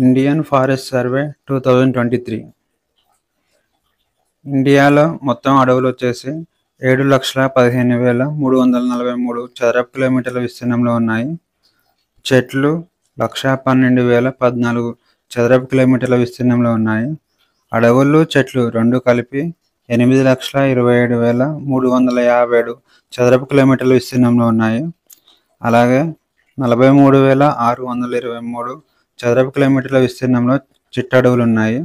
Indian forest survey 2023. ఇండియాలో మొత్తం అడవులు వచ్చేసి 7,15,343 చదరపు కిలోమీటర్ల విస్తీర్ణంలో ఉన్నాయి. చెట్లు 1,12,014 చదరపు కిలోమీటర్ల విస్తీర్ణంలో ఉన్నాయి. అడవులు చెట్లు రెండు కలిపి 8,27,357 చదరపు కిలోమీటర్ల విస్తీర్ణంలో ఉన్నాయి. అలాగే 43,623 చదరపు కిలోమీటర్ల విస్తీర్ణంలో చిట్టడవులు ఉన్నాయి.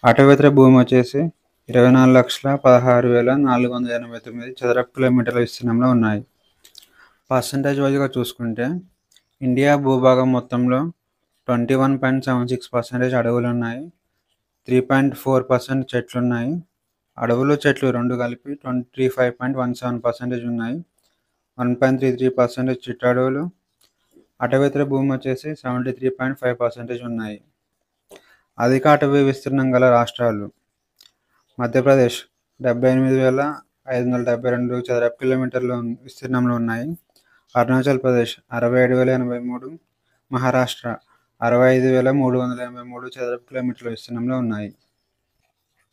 అటవీతర భూమి వచ్చేసి 24,16,489 చదరపు కిలోమీటర్ల విస్తీర్ణంలో ఉన్నాయి. పర్సంటేజ్ వైజ్గా చూసుకుంటే ఇండియా భూభాగం మొత్తంలో 21.76% అడవులు ఉన్నాయి. 3.4% చెట్లు ఉన్నాయి. అడవులు చెట్లు రెండు కలిపి 35.17% ఉన్నాయి. 1.33% చిట్టడవులు. అటవీతర భూమి వచ్చేసి 73.5% ఉన్నాయి. అధిక అటవీ విస్తీర్ణం గల రాష్ట్రాలు: మధ్యప్రదేశ్ 78,572 చదరపు కిలోమీటర్ల విస్తీర్ణంలో ఉన్నాయి. అరుణాచల్ ప్రదేశ్ 67,083, మహారాష్ట్ర 65,383 చదరపు కిలోమీటర్ల విస్తీర్ణంలో ఉన్నాయి.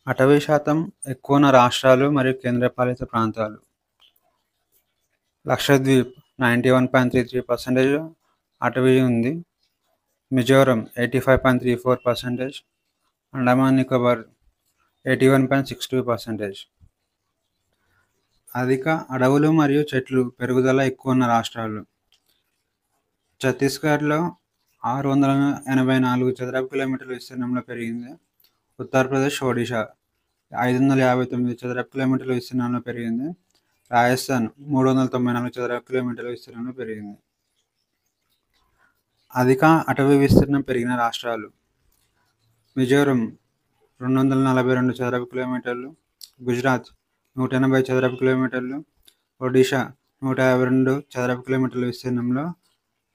అటవీ శాతం ఎక్కువ ఉన్న రాష్ట్రాలు మరియు కేంద్రపాలిత ప్రాంతాలు: లక్షద్వీప్ 91.33% అటవీ ఉంది. మిజోరం 85.34%, అండమాన్ నికోబార్ 81.62%. అధిక అడవులు మరియు చెట్లు పెరుగుదల ఎక్కువ ఉన్న రాష్ట్రాలు: ఛత్తీస్గఢ్లో 684 చదరపు కిలోమీటర్ల విస్తీర్ణంలో పెరిగింది. ఉత్తరప్రదేశ్, ఒడిషా 559 చదరపు కిలోమీటర్ల విస్తీర్ణంలో పెరిగింది. రాజస్థాన్ 394 చదరపు కిలోమీటర్ల విస్తీర్ణంలో పెరిగింది. అధిక అటవీ విస్తీర్ణం పెరిగిన రాష్ట్రాలు: మిజోరం 242 చదరపు కిలోమీటర్లు, గుజరాత్ 180 చదరపు కిలోమీటర్లు, ఒడిషా 152 చదరపు కిలోమీటర్ల విస్తీర్ణంలో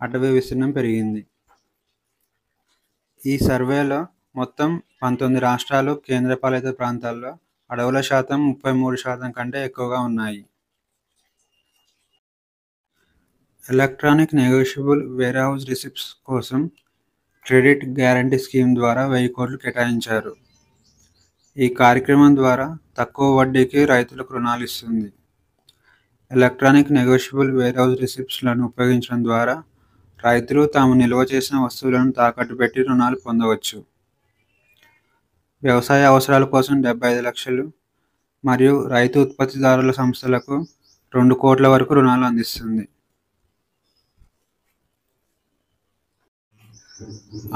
అటవీ విస్తీర్ణం పెరిగింది. ఈ సర్వేలో మొత్తం 19 రాష్ట్రాలు, కేంద్రపాలిత ప్రాంతాల్లో అడవుల శాతం 33% కంటే ఎక్కువగా ఉన్నాయి. ఎలక్ట్రానిక్ నెగోషియబుల్ వేర్హౌస్ రిసిప్ట్స్ కోసం క్రెడిట్ గ్యారంటీ స్కీమ్ ద్వారా 1,000 కోట్లు కేటాయించారు. ఈ కార్యక్రమం ద్వారా తక్కువ వడ్డీకి రైతులకు రుణాలు ఇస్తుంది. ఎలక్ట్రానిక్ నెగోషియబుల్ వేర్హౌస్ రిసిప్ట్స్లను ఉపయోగించడం ద్వారా రైతులు తాము నిల్వ చేసిన వస్తువులను తాకట్టు పెట్టి రుణాలు పొందవచ్చు. వ్యవసాయ అవసరాల కోసం 75 లక్షలు మరియు రైతు ఉత్పత్తిదారుల సంస్థలకు 2 కోట్ల వరకు రుణాలు అందిస్తుంది.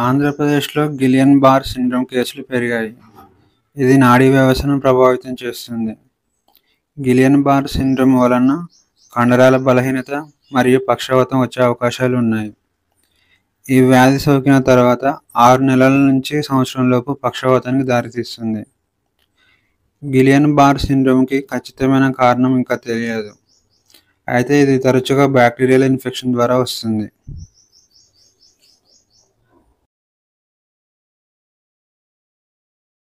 ఆంధ్రప్రదేశ్లో గిలియన్ బార్ సిండ్రోమ్ కేసులు పెరిగాయి. ఇది నాడీ వ్యవస్థను ప్రభావితం చేస్తుంది. గిలియన్ బార్ సిండ్రోమ్ వలన కండరాల బలహీనత మరియు పక్షవాతం వచ్చే అవకాశాలు ఉన్నాయి. ఈ వ్యాధి సోకిన తర్వాత 6 నెలల నుంచి సంవత్సరంలోపు పక్షవాతానికి దారితీస్తుంది. గిలియన్ బార్ సిండ్రోమ్కి ఖచ్చితమైన కారణం ఇంకా తెలియదు. అయితే ఇది తరచుగా బ్యాక్టీరియల్ ఇన్ఫెక్షన్ ద్వారా వస్తుంది.